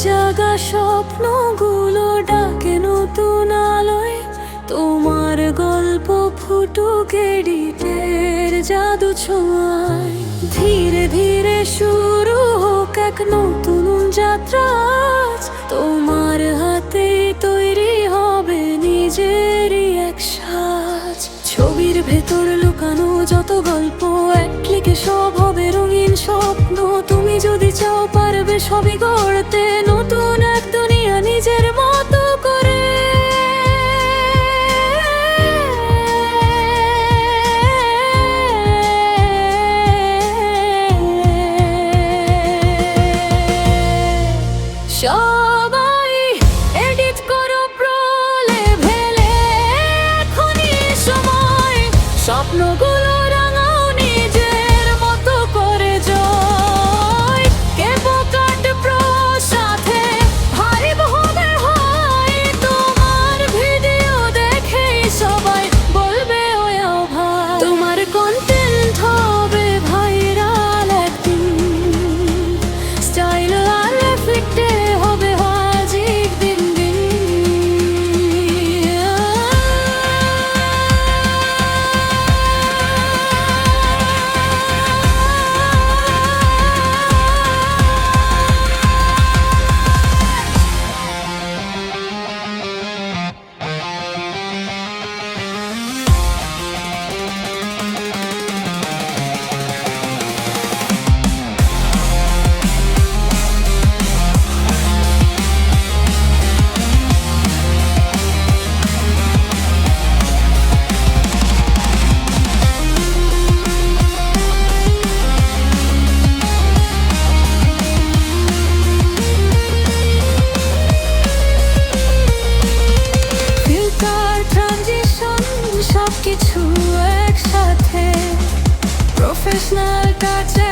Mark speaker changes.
Speaker 1: জাগা স্বপ্নগুলো ডাকে নতুন আলোয়, তোমার গল্প ফুটুক এডিটের জাদু ছোঁয়ায়। ধীরে ধীরে শুরু হোক এক নতুন যাত্রা, আজ তোমার হাতে তৈরি হবে নিজেরই এক সাজ। ছবির ভেতর লুকানো যত গল্প, এক ক্লিকে সব হবে রঙিন স্বপ্ন। তুমি যদি চাও পারবে সবই গড়তে, নতুন এক দুনিয়া নিজের মতো করে। সবাই এডিট করো প্রলে ভেলে, এখনই সময় স্বপ্নগুলো রাঙাও নিজের মতো করে জয়। কেবো কাট প্রো সাথে ভাইব হবে হয়, তোমার ভিডিও দেখেই সবাই বলবে ওয়াও ভাই। তোমার কন্টেন্ট হবে ভাইরাল একদিন, স্টাইল আর এফেক্টে হবে হাজির দিন দিন। সবকিছু একসাথে, প্রফেশনাল টাচে